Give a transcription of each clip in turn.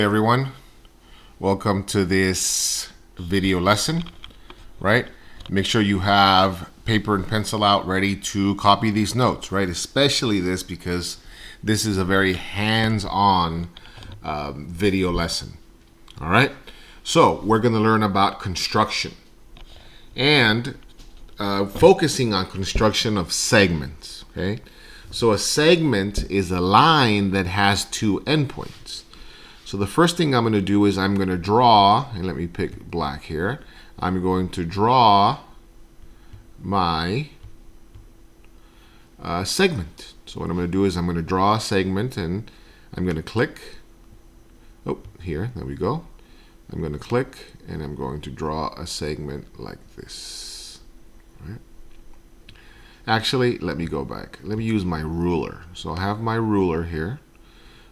Hey everyone, welcome to this video lesson, right? Make sure you have paper and pencil out ready to copy these notes, right? Especially this because this is a very hands-on video lesson, all right? So we're going to learn about construction and focusing on construction of segments, okay? So a segment is a line that has two endpoints. So the first thing I'm going to do is I'm going to draw, and let me pick black here. I'm going to draw my segment. So what I'm going to do is I'm going to draw a segment, and I'm going to click. Oh, here, there we go. I'm going to click, and I'm going to draw a segment like this. Right? Actually, let me go back. Let me use my ruler. So I have my ruler here.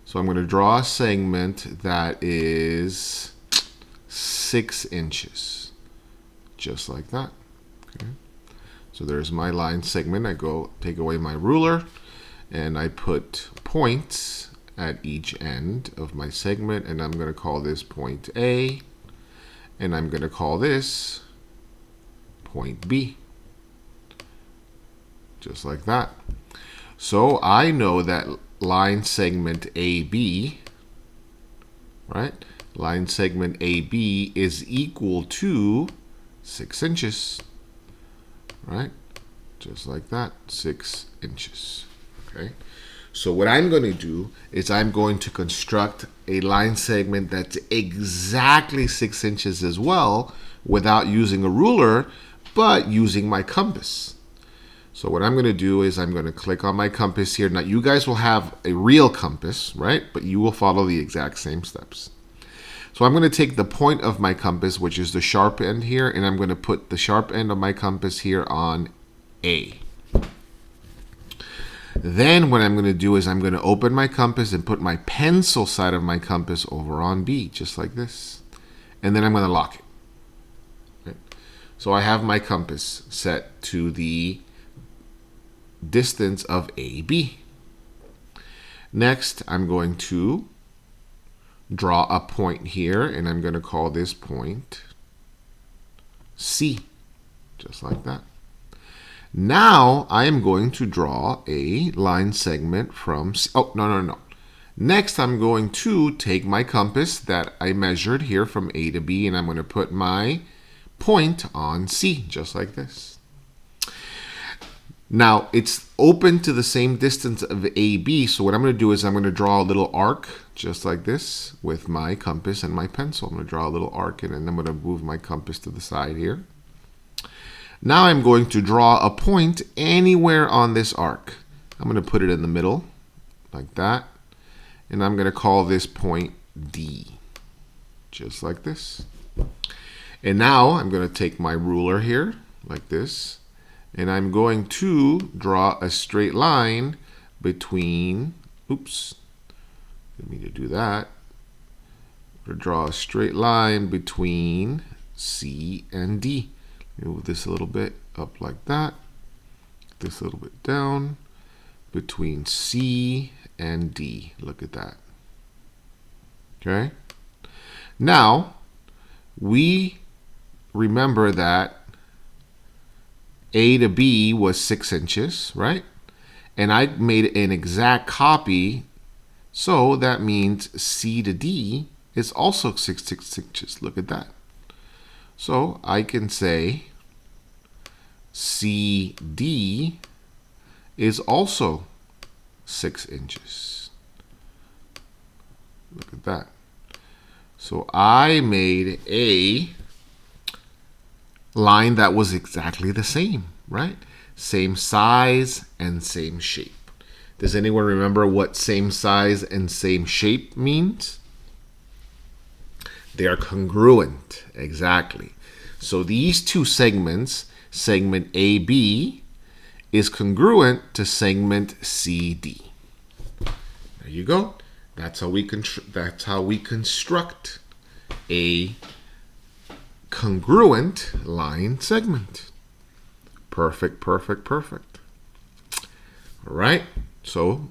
So I'm going to draw a segment that is 6 inches, just like that. Okay. So there's my line segment. I go take away my ruler, and I put points at each end of my segment, and I'm going to call this point A, and I'm going to call this point B, just like that. So I know that line segment AB, right? Line segment AB is equal to 6 inches, right? Just like that, 6 inches, okay? So what I'm going to do is I'm going to construct a line segment that's exactly 6 inches as well without using a ruler, but using my compass. So what I'm going to do is I'm going to click on my compass here. Now you guys will have a real compass, right? But you will follow the exact same steps. So I'm going to take the point of my compass, which is the sharp end here, and I'm going to put the sharp end of my compass here on A. Then what I'm going to do is I'm going to open my compass and put my pencil side of my compass over on B, just like this. And then I'm going to lock it. Okay. So I have my compass set to the distance of AB. Next, I'm going to draw a point here, and I'm going to call this point C, just like that. Now, I am going to draw a line segment from C. Oh, no. Next, I'm going to take my compass that I measured here from A to B, and I'm going to put my point on C, just like this. Now, it's open to the same distance of AB, so what I'm going to do is I'm going to draw a little arc, just like this, with my compass and my pencil. I'm going to draw a little arc, and then I'm going to move my compass to the side here. Now I'm going to draw a point anywhere on this arc. I'm going to put it in the middle, like that, and I'm going to call this point D, just like this. And now I'm going to take my ruler here, like this, and I'm going to draw a straight line between, oops, didn't mean to do that. I'm going to draw a straight line between C and D. Move this a little bit up like that. This a little bit down between C and D. Look at that. Okay? Now, we remember that A to B was 6 inches, right? And I made an exact copy, so that means C to D is also 6 inches. Look at that. So I can say CD is also 6 inches. Look at that. So I made a line that was exactly the same, right? Same size and same shape. Does anyone remember what same size and same shape means? They are congruent, exactly. So these two segments, segment AB is congruent to segment CD. There you go. That's how we construct a congruent line segment. Perfect. All right. So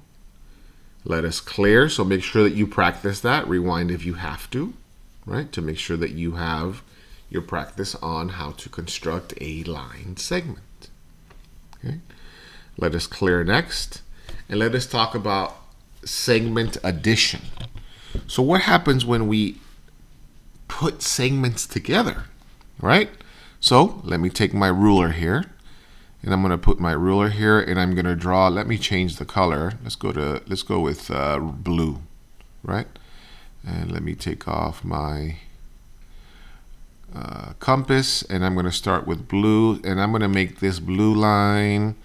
Let us clear. So make sure that you practice that. Rewind if you have to, right? To make sure that you have your practice on how to construct a line segment. Okay. Let us clear next. And let us talk about segment addition. So what happens when we put segments together, right? So let me take my ruler here. And I'm going to put my ruler here, and I'm going to draw. Let me change the color. Let's go with blue, right? And let me take off my compass, and I'm going to start with blue, and I'm going to make this blue line.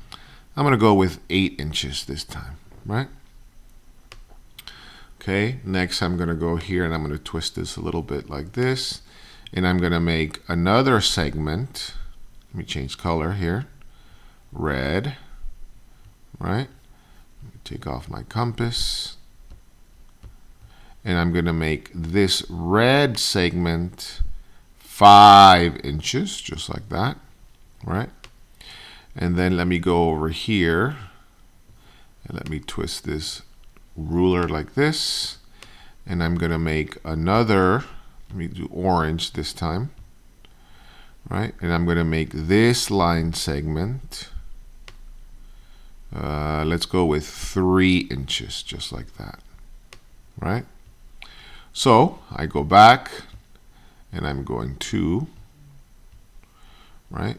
I'm going to go with 8 inches this time, right? Okay. Next, I'm going to go here, and I'm going to twist this a little bit like this, and I'm going to make another segment. Let me change color here. Red, right? Take off my compass, and I'm going to make this red segment 5 inches, just like that, right? And then let me go over here, and let me twist this ruler like this, and I'm going to make another, let me do orange this time, right? And I'm going to make this line segment, let's go with 3 inches, just like that, right? So I go back, and I'm going to, right,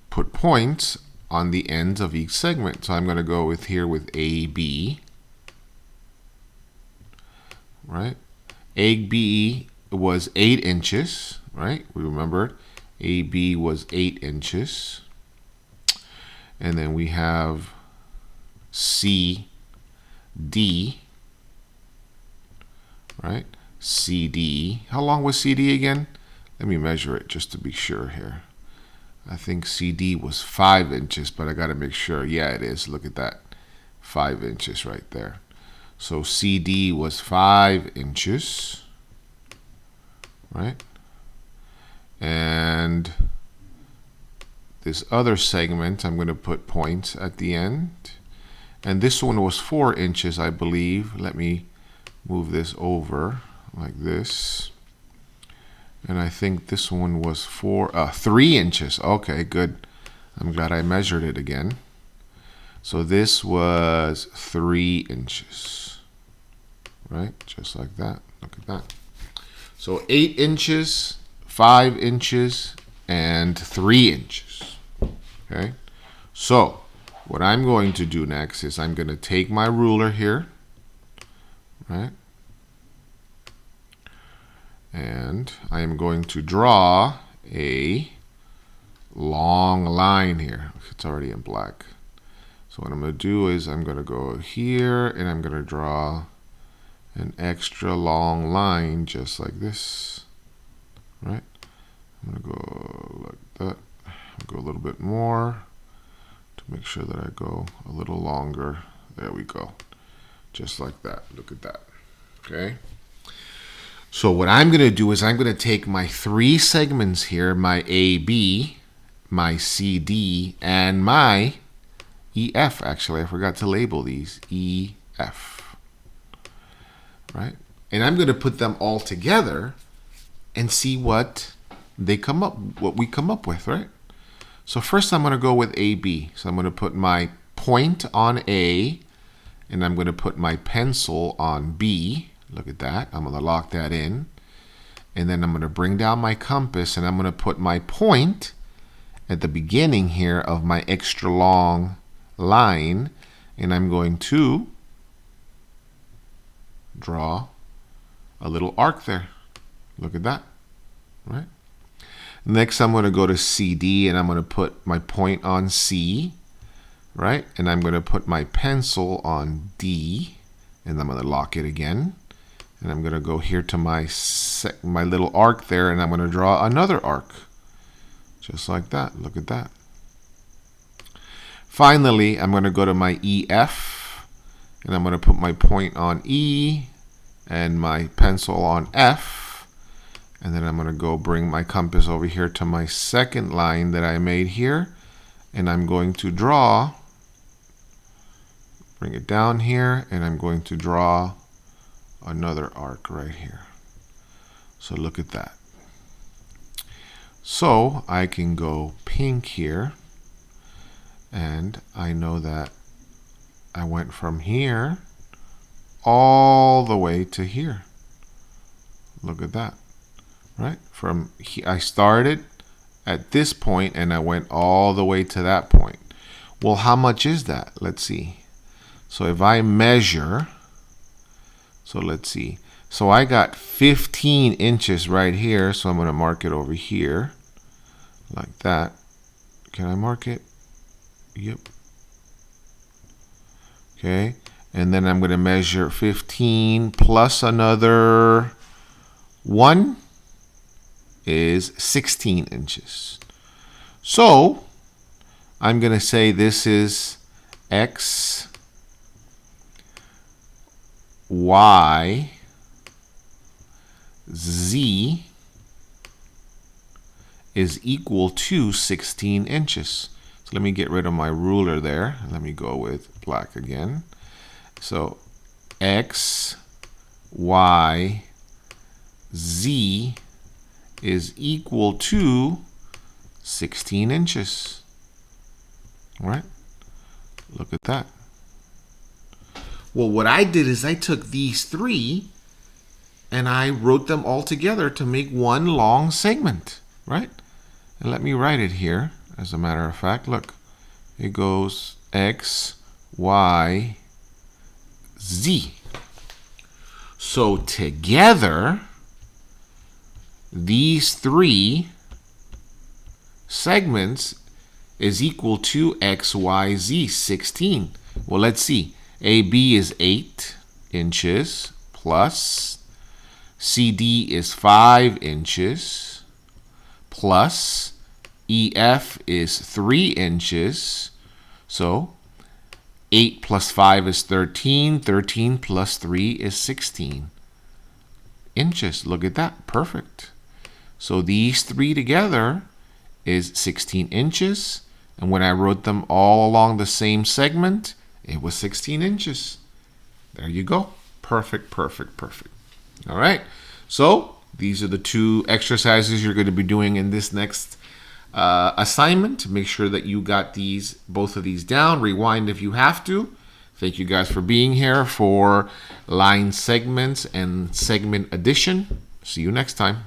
put points on the ends of each segment. So I'm going to go with here with AB, right? AB was 8 inches, right? We remembered AB was 8 inches. And then we have CD, right? CD. How long was CD again? Let me measure it just to be sure here. I think CD was 5 inches, but I got to make sure. Yeah, it is. Look at that. 5 inches right there. So CD was 5 inches, right? And this other segment, I'm going to put points at the end. And this one was 4 inches, I believe. Let me move this over like this. And I think this one was 3 inches. Okay, good. I'm glad I measured it again. So this was 3 inches, right? Just like that. Look at that. So 8 inches, 5 inches, and 3 inches. Okay, so what I'm going to do next is I'm going to take my ruler here, right? And I am going to draw a long line here. It's already in black. So what I'm going to do is I'm going to go here, and I'm going to draw an extra long line just like this, right? I'm going to go like that. Go a little bit more to make sure that I go a little longer. There we go. Just like that. Look at that. Okay. So what I'm going to do is I'm going to take my 3 segments here, my AB, my CD, and my EF. Actually, I forgot to label these. EF. Right? And I'm going to put them all together and see what we come up with, right? So first I'm going to go with AB. So I'm going to put my point on A, and I'm going to put my pencil on B. Look at that. I'm going to lock that in. And then I'm going to bring down my compass, and I'm going to put my point at the beginning here of my extra long line, and I'm going to draw a little arc there. Look at that, right? Next, I'm going to go to CD, and I'm going to put my point on C, right? And I'm going to put my pencil on D, and I'm going to lock it again. And I'm going to go here to my little arc there, and I'm going to draw another arc, just like that. Look at that. Finally, I'm going to go to my EF, and I'm going to put my point on E and my pencil on F. And then I'm going to go bring my compass over here to my second line that I made here. And I'm going to draw Bring it down here, and I'm going to draw another arc right here. So look at that. So I can go pink here, and I know that I went from here all the way to here. Look at that, right? From here, I started at this point and I went all the way to that point. Well, how much is that? Let's see. So if I measure, so let's see. So I got 15 inches right here, so I'm going to mark it over here like that. Can I mark it? Yep. Okay, and then I'm going to measure 15 plus another 1 is 16 inches. So I'm going to say this is X, Y, Z is equal to 16 inches. So let me get rid of my ruler there. Let me go with black again. So X, Y, Z is equal to 16 inches. All right? Look at that. Well, what I did is I took these three and I wrote them all together to make one long segment, right? And let me write it here. As a matter of fact, look, it goes X, Y, Z. So together, these three segments is equal to X, Y, Z, 16. Well, let's see. AB is 8 inches plus CD is 5 inches plus EF is 3 inches. So 8 plus 5 is 13. 13 plus 3 is 16 inches. Look at that. Perfect. So these three together is 16 inches. And when I wrote them all along the same segment, it was 16 inches. There you go. Perfect, perfect, perfect. All right. So these are the two exercises you're going to be doing in this next assignment. Make sure that you got both of these down. Rewind if you have to. Thank you guys for being here for line segments and segment addition. See you next time.